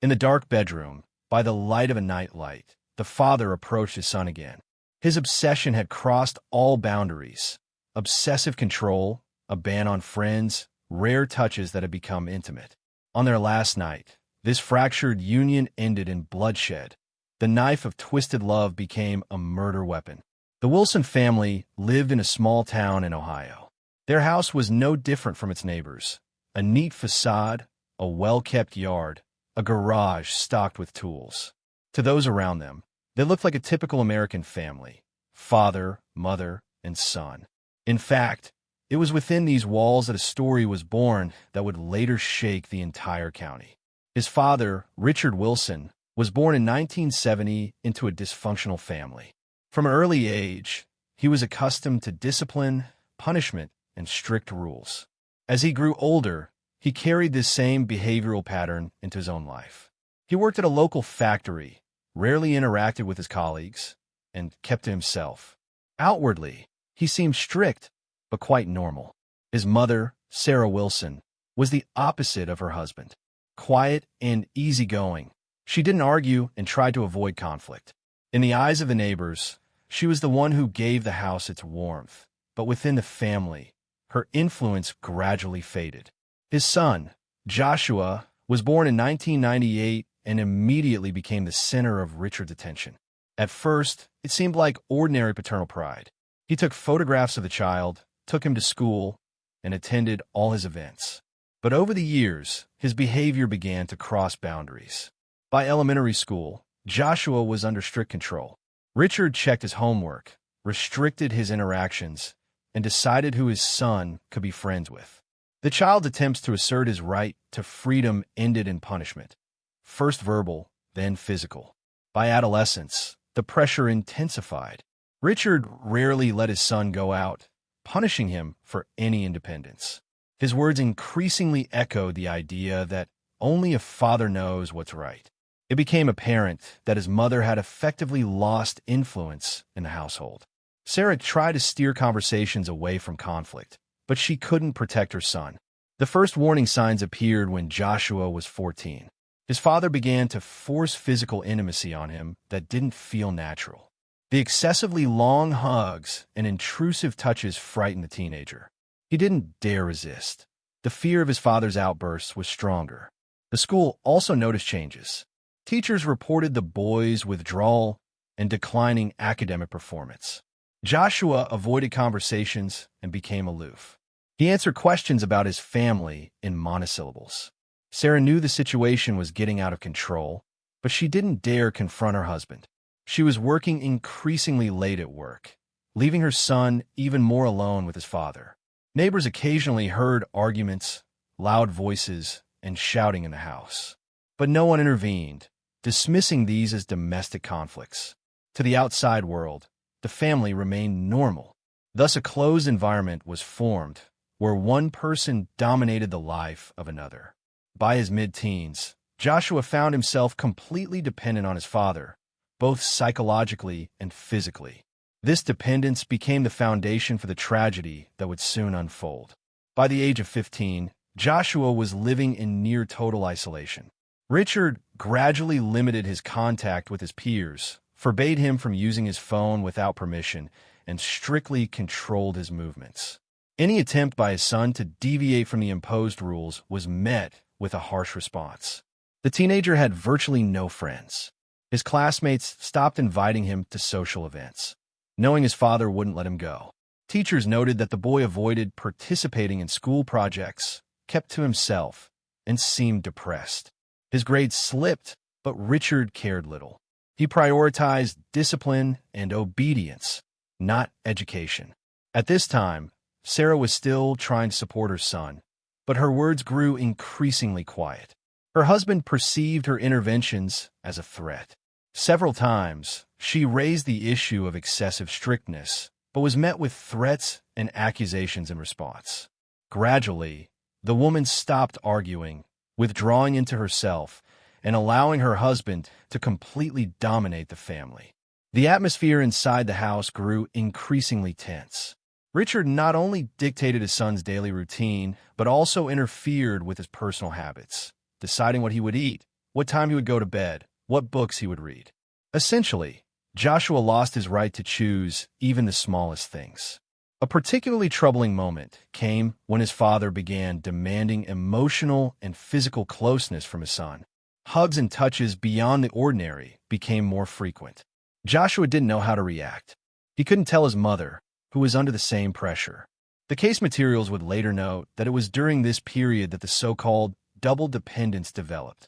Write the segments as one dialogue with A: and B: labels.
A: In the dark bedroom, by the light of a nightlight, the father approached his son again. His obsession had crossed all boundaries. Obsessive control, a ban on friends, rare touches that had become intimate. On their last night, this fractured union ended in bloodshed. The knife of twisted love became a murder weapon. The Wilson family lived in a small town in Ohio. Their house was no different from its neighbors. A neat facade, a well-kept yard, a garage stocked with tools. To those around them, they looked like a typical American family: father, mother, and son. In fact, it was within these walls that a story was born that would later shake the entire county. His father, Richard Wilson, was born in 1970 into a dysfunctional family. From an early age, he was accustomed to discipline, punishment, and strict rules. As he grew older, he carried this same behavioral pattern into his own life. He worked at a local factory, rarely interacted with his colleagues, and kept to himself. Outwardly, he seemed strict, but quite normal. His mother, Sarah Wilson, was the opposite of her husband. Quiet and easygoing, she didn't argue and tried to avoid conflict. In the eyes of the neighbors, she was the one who gave the house its warmth, but within the family, her influence gradually faded. His son, Joshua, was born in 1998 and immediately became the center of Richard's attention. At first, it seemed like ordinary paternal pride. He took photographs of the child, took him to school, and attended all his events. But over the years, his behavior began to cross boundaries. By elementary school, Joshua was under strict control. Richard checked his homework, restricted his interactions, and decided who his son could be friends with. The child's attempts to assert his right to freedom ended in punishment, first verbal, then physical. By adolescence, the pressure intensified. Richard rarely let his son go out, punishing him for any independence. His words increasingly echoed the idea that only a father knows what's right. It became apparent that his mother had effectively lost influence in the household. Sarah tried to steer conversations away from conflict, but she couldn't protect her son. The first warning signs appeared when Joshua was 14. His father began to force physical intimacy on him that didn't feel natural. The excessively long hugs and intrusive touches frightened the teenager. He didn't dare resist. The fear of his father's outbursts was stronger. The school also noticed changes. Teachers reported the boy's withdrawal and declining academic performance. Joshua avoided conversations and became aloof. He answered questions about his family in monosyllables. Sarah knew the situation was getting out of control, but she didn't dare confront her husband. She was working increasingly late at work, leaving her son even more alone with his father. Neighbors occasionally heard arguments, loud voices, and shouting in the house. But no one intervened, dismissing these as domestic conflicts. To the outside world, the family remained normal. Thus, a closed environment was formed, where one person dominated the life of another. By his mid-teens, Joshua found himself completely dependent on his father, both psychologically and physically. This dependence became the foundation for the tragedy that would soon unfold. By the age of 15, Joshua was living in near total isolation. Richard gradually limited his contact with his peers, forbade him from using his phone without permission, and strictly controlled his movements. Any attempt by his son to deviate from the imposed rules was met with a harsh response. The teenager had virtually no friends. His classmates stopped inviting him to social events, knowing his father wouldn't let him go. Teachers noted that the boy avoided participating in school projects, kept to himself, and seemed depressed. His grades slipped, but Richard cared little. He prioritized discipline and obedience, not education. At this time, Sarah was still trying to support her son, but her words grew increasingly quiet. Her husband perceived her interventions as a threat. Several times, she raised the issue of excessive strictness, but was met with threats and accusations in response. Gradually, the woman stopped arguing, withdrawing into herself, and allowing her husband to completely dominate the family. The atmosphere inside the house grew increasingly tense. Richard not only dictated his son's daily routine, but also interfered with his personal habits, deciding what he would eat, what time he would go to bed, what books he would read. Essentially, Joshua lost his right to choose even the smallest things. A particularly troubling moment came when his father began demanding emotional and physical closeness from his son. Hugs and touches beyond the ordinary became more frequent. Joshua didn't know how to react. He couldn't tell his mother, who was under the same pressure. The case materials would later note that it was during this period that the so-called double dependence developed.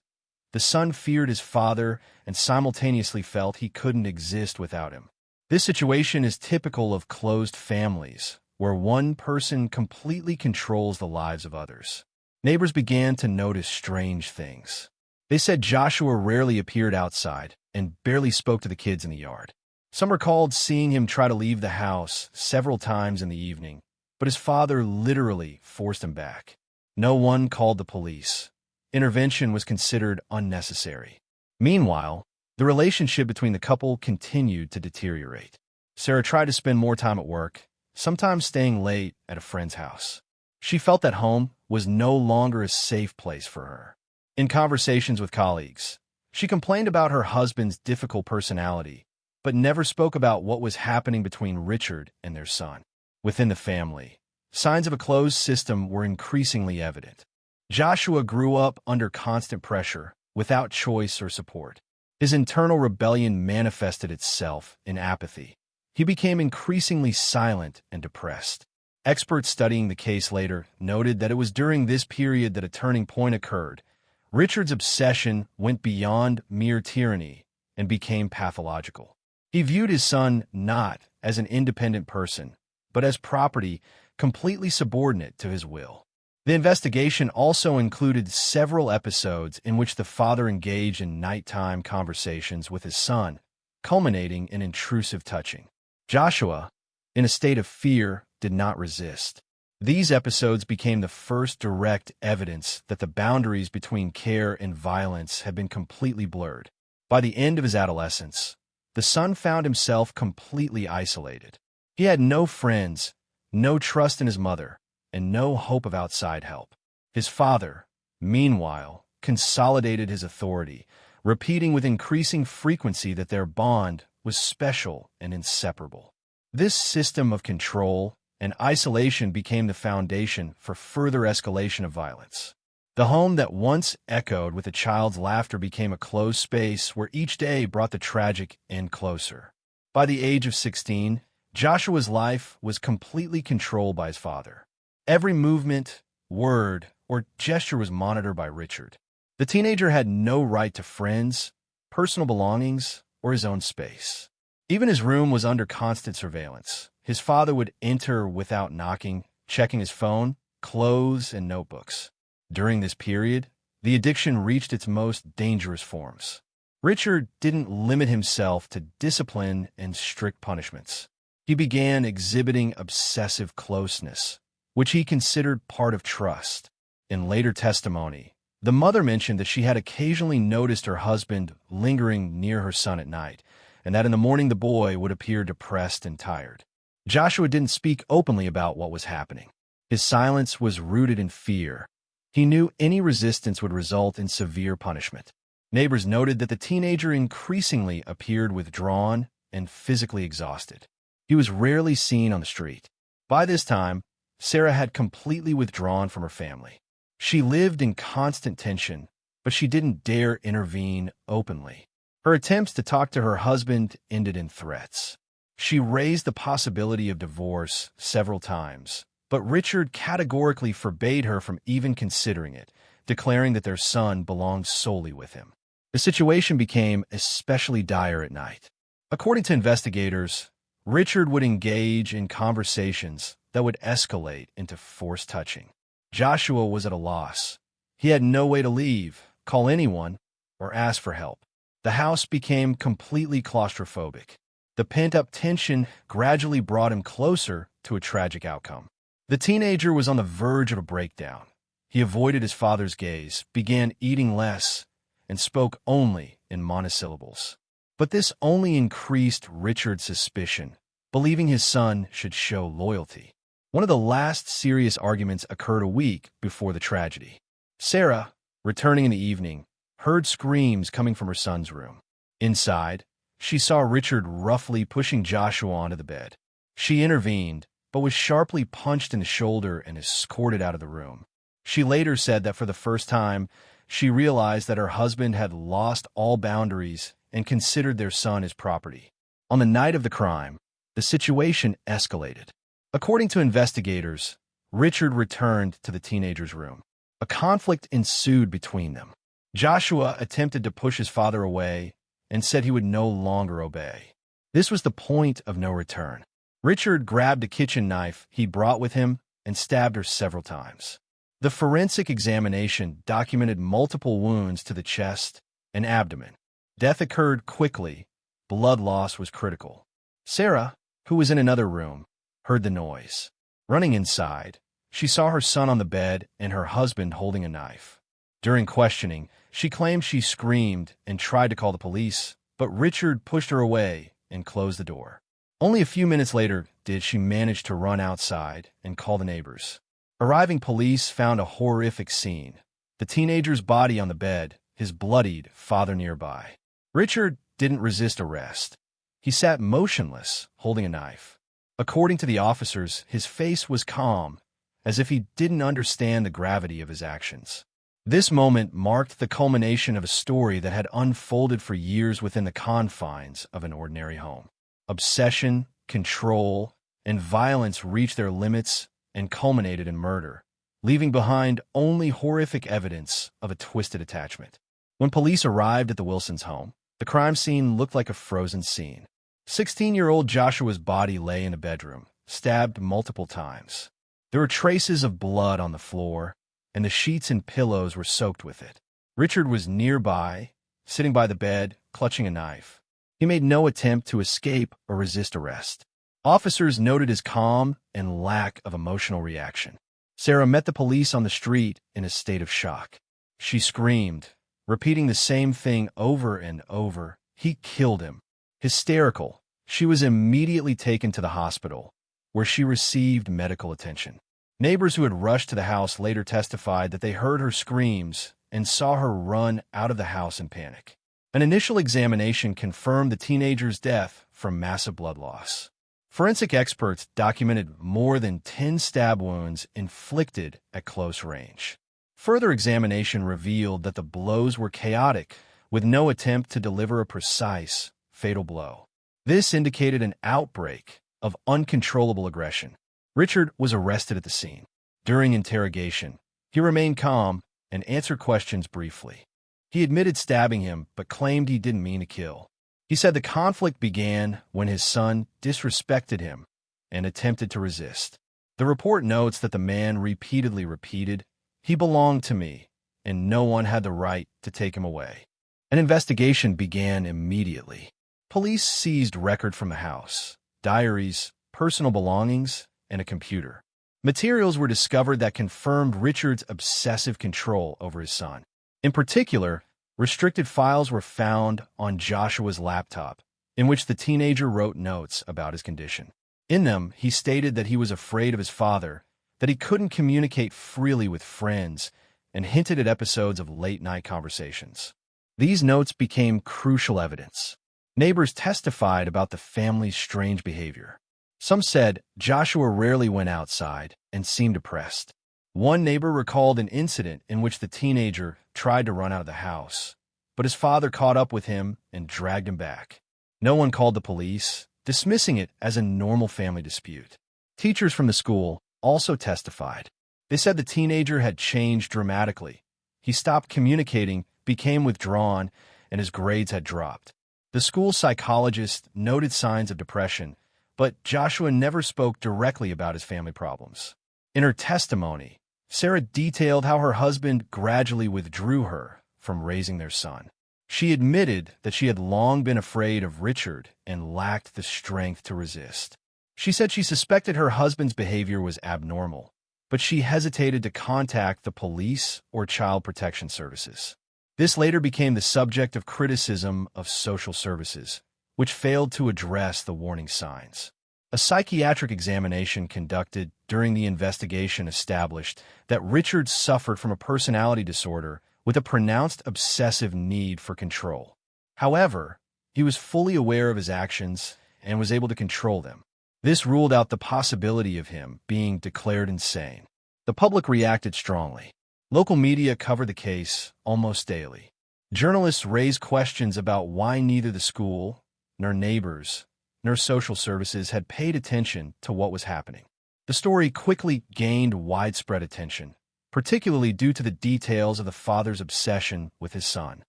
A: The son feared his father and simultaneously felt he couldn't exist without him. This situation is typical of closed families, where one person completely controls the lives of others. Neighbors began to notice strange things. They said Joshua rarely appeared outside and barely spoke to the kids in the yard. Some recalled seeing him try to leave the house several times in the evening, but his father literally forced him back. No one called the police. Intervention was considered unnecessary. Meanwhile, the relationship between the couple continued to deteriorate. Sarah tried to spend more time at work, sometimes staying late at a friend's house. She felt that home was no longer a safe place for her. In conversations with colleagues, she complained about her husband's difficult personality, but never spoke about what was happening between Richard and their son. Within the family, signs of a closed system were increasingly evident. Joshua grew up under constant pressure, without choice or support. His internal rebellion manifested itself in apathy. He became increasingly silent and depressed. Experts studying the case later noted that it was during this period that a turning point occurred. Richard's obsession went beyond mere tyranny and became pathological. He viewed his son not as an independent person, but as property completely subordinate to his will. The investigation also included several episodes in which the father engaged in nighttime conversations with his son, culminating in intrusive touching. Joshua, in a state of fear, did not resist. These episodes became the first direct evidence that the boundaries between care and violence had been completely blurred. By the end of his adolescence, the son found himself completely isolated. He had no friends, no trust in his mother, and no hope of outside help. His father, meanwhile, consolidated his authority, repeating with increasing frequency that their bond was special and inseparable. This system of control and isolation became the foundation for further escalation of violence. The home that once echoed with a child's laughter became a closed space where each day brought the tragic end closer. By the age of 16, Joshua's life was completely controlled by his father. Every movement, word, or gesture was monitored by Richard. The teenager had no right to friends, personal belongings, or his own space. Even his room was under constant surveillance. His father would enter without knocking, checking his phone, clothes, and notebooks. During this period, the addiction reached its most dangerous forms. Richard didn't limit himself to discipline and strict punishments. He began exhibiting obsessive closeness, which he considered part of trust. In later testimony, the mother mentioned that she had occasionally noticed her husband lingering near her son at night, and that in the morning the boy would appear depressed and tired. Joshua didn't speak openly about what was happening. His silence was rooted in fear. He knew any resistance would result in severe punishment. Neighbors noted that the teenager increasingly appeared withdrawn and physically exhausted. He was rarely seen on the street. By this time, Sarah had completely withdrawn from her family. She lived in constant tension, but she didn't dare intervene openly. Her attempts to talk to her husband ended in threats. She raised the possibility of divorce several times, but Richard categorically forbade her from even considering it, declaring that their son belonged solely with him. The situation became especially dire at night. According to investigators, Richard would engage in conversations that would escalate into forced touching. Joshua was at a loss. He had no way to leave, call anyone, or ask for help. The house became completely claustrophobic. The pent-up tension gradually brought him closer to a tragic outcome. The teenager was on the verge of a breakdown. He avoided his father's gaze, began eating less, and spoke only in monosyllables. But this only increased Richard's suspicion, believing his son should show loyalty. One of the last serious arguments occurred a week before the tragedy. Sarah, returning in the evening, heard screams coming from her son's room. Inside, she saw Richard roughly pushing Joshua onto the bed. She intervened, but was sharply punched in the shoulder and escorted out of the room. She later said that for the first time, she realized that her husband had lost all boundaries and considered their son his property. On the night of the crime, the situation escalated. According to investigators, Richard returned to the teenager's room. A conflict ensued between them. Joshua attempted to push his father away and said he would no longer obey. This was the point of no return. Richard grabbed a kitchen knife he brought with him and stabbed her several times. The forensic examination documented multiple wounds to the chest and abdomen. Death occurred quickly. Blood loss was critical. Sarah, who was in another room, heard the noise. Running inside, she saw her son on the bed and her husband holding a knife. During questioning, she claimed she screamed and tried to call the police, but Richard pushed her away and closed the door. Only a few minutes later did she manage to run outside and call the neighbors. Arriving police found a horrific scene. The teenager's body on the bed, his bloodied father nearby. Richard didn't resist arrest. He sat motionless, holding a knife. According to the officers, his face was calm, as if he didn't understand the gravity of his actions. This moment marked the culmination of a story that had unfolded for years within the confines of an ordinary home. Obsession, control, and violence reached their limits and culminated in murder, leaving behind only horrific evidence of a twisted attachment. When police arrived at the Wilsons' home, the crime scene looked like a frozen scene. 16-year-old Joshua's body lay in a bedroom, stabbed multiple times. There were traces of blood on the floor, and the sheets and pillows were soaked with it. Richard was nearby, sitting by the bed, clutching a knife. He made no attempt to escape or resist arrest. Officers noted his calm and lack of emotional reaction. Sarah met the police on the street in a state of shock. She screamed, repeating the same thing over and over. He killed him. Hysterical, she was immediately taken to the hospital, where she received medical attention. Neighbors who had rushed to the house later testified that they heard her screams and saw her run out of the house in panic. An initial examination confirmed the teenager's death from massive blood loss. Forensic experts documented more than 10 stab wounds inflicted at close range. Further examination revealed that the blows were chaotic, with no attempt to deliver a precise, fatal blow. This indicated an outbreak of uncontrollable aggression. Richard was arrested at the scene. During interrogation, he remained calm and answered questions briefly. He admitted stabbing him, but claimed he didn't mean to kill. He said the conflict began when his son disrespected him and attempted to resist. The report notes that the man repeatedly repeated, "He belonged to me, and no one had the right to take him away." An investigation began immediately. Police seized record from the house, diaries, personal belongings, and a computer. Materials were discovered that confirmed Richard's obsessive control over his son. In particular, restricted files were found on Joshua's laptop, in which the teenager wrote notes about his condition. In them, he stated that he was afraid of his father, that he couldn't communicate freely with friends, and hinted at episodes of late-night conversations. These notes became crucial evidence. Neighbors testified about the family's strange behavior. Some said Joshua rarely went outside and seemed depressed. One neighbor recalled an incident in which the teenager tried to run out of the house, but his father caught up with him and dragged him back. No one called the police, dismissing it as a normal family dispute. Teachers from the school also testified. They said the teenager had changed dramatically. He stopped communicating, became withdrawn, and his grades had dropped. The school psychologist noted signs of depression, but Joshua never spoke directly about his family problems. In her testimony, Sarah detailed how her husband gradually withdrew her from raising their son. She admitted that she had long been afraid of Richard and lacked the strength to resist. She said she suspected her husband's behavior was abnormal, but she hesitated to contact the police or child protection services. This later became the subject of criticism of social services, which failed to address the warning signs. A psychiatric examination conducted during the investigation established that Richard suffered from a personality disorder with a pronounced obsessive need for control. However, he was fully aware of his actions and was able to control them. This ruled out the possibility of him being declared insane. The public reacted strongly. Local media covered the case almost daily. Journalists raised questions about why neither the school, nor neighbors, nor social services had paid attention to what was happening. The story quickly gained widespread attention, particularly due to the details of the father's obsession with his son.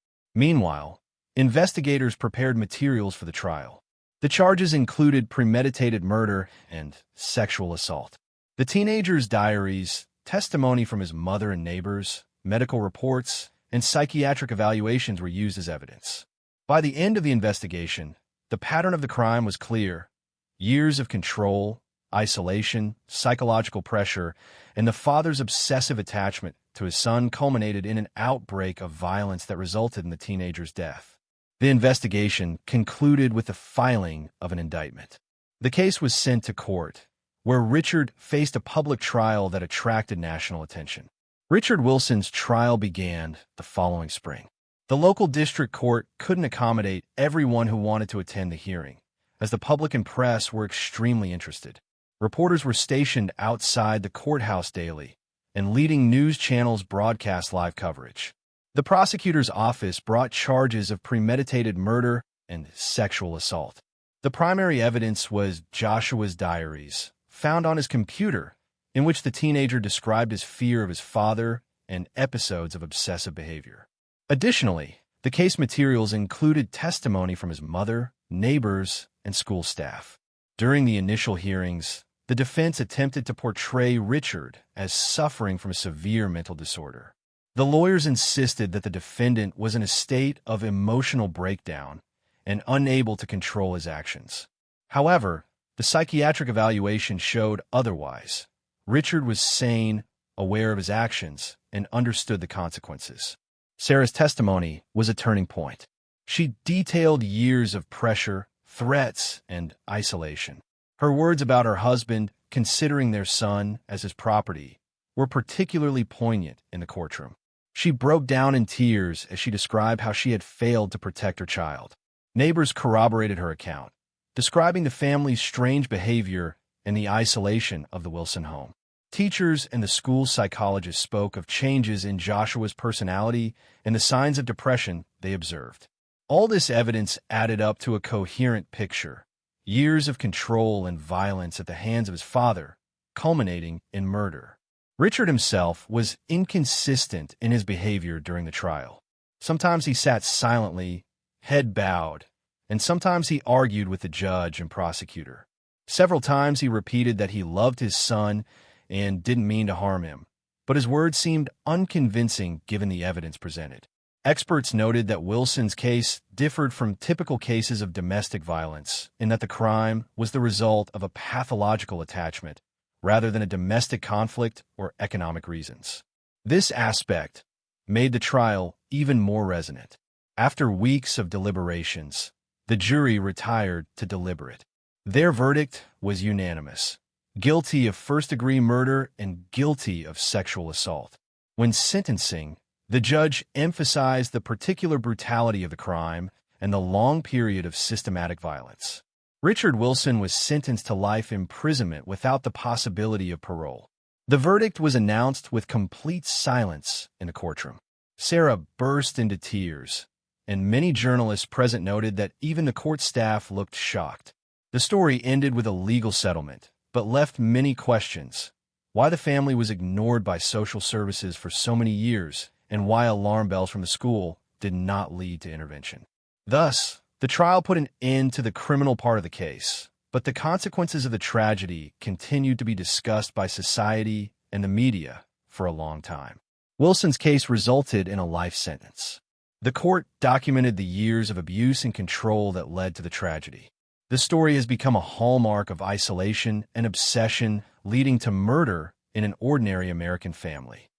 A: Meanwhile, investigators prepared materials for the trial. The charges included premeditated murder and sexual assault. The teenager's diaries, testimony from his mother and neighbors, medical reports, and psychiatric evaluations were used as evidence. By the end of the investigation, the pattern of the crime was clear. Years of control, isolation, psychological pressure, and the father's obsessive attachment to his son culminated in an outbreak of violence that resulted in the teenager's death. The investigation concluded with the filing of an indictment. The case was sent to court, where Richard faced a public trial that attracted national attention. Richard Wilson's trial began the following spring. The local district court couldn't accommodate everyone who wanted to attend the hearing, as the public and press were extremely interested. Reporters were stationed outside the courthouse daily, and leading news channels broadcast live coverage. The prosecutor's office brought charges of premeditated murder and sexual assault. The primary evidence was Joshua's diaries, found on his computer, in which the teenager described his fear of his father and episodes of obsessive behavior. Additionally, the case materials included testimony from his mother, neighbors, and school staff. During the initial hearings, the defense attempted to portray Richard as suffering from a severe mental disorder. The lawyers insisted that the defendant was in a state of emotional breakdown and unable to control his actions. However, the psychiatric evaluation showed otherwise. Richard was sane, aware of his actions, and understood the consequences. Sarah's testimony was a turning point. She detailed years of pressure, threats, and isolation. Her words about her husband considering their son as his property were particularly poignant in the courtroom. She broke down in tears as she described how she had failed to protect her child. Neighbors corroborated her account, describing the family's strange behavior and the isolation of the Wilson home. Teachers and the school psychologist spoke of changes in Joshua's personality and the signs of depression they observed. All this evidence added up to a coherent picture: years of control and violence at the hands of his father, culminating in murder. Richard himself was inconsistent in his behavior during the trial. Sometimes he sat silently, head bowed, and sometimes he argued with the judge and prosecutor. Several times he repeated that he loved his son and didn't mean to harm him, but his words seemed unconvincing given the evidence presented. Experts noted that Wilson's case differed from typical cases of domestic violence in that the crime was the result of a pathological attachment rather than a domestic conflict or economic reasons. This aspect made the trial even more resonant. After weeks of deliberations, the jury retired to deliberate. Their verdict was unanimous: guilty of first-degree murder and guilty of sexual assault. When sentencing, the judge emphasized the particular brutality of the crime and the long period of systematic violence. Richard Wilson was sentenced to life imprisonment without the possibility of parole. The verdict was announced with complete silence in the courtroom. Sarah burst into tears, and many journalists present noted that even the court staff looked shocked. The story ended with a legal settlement, but left many questions: why the family was ignored by social services for so many years, and why alarm bells from the school did not lead to intervention. Thus, the trial put an end to the criminal part of the case, but the consequences of the tragedy continued to be discussed by society and the media for a long time. Wilson's case resulted in a life sentence. The court documented the years of abuse and control that led to the tragedy. The story has become a hallmark of isolation and obsession, leading to murder in an ordinary American family.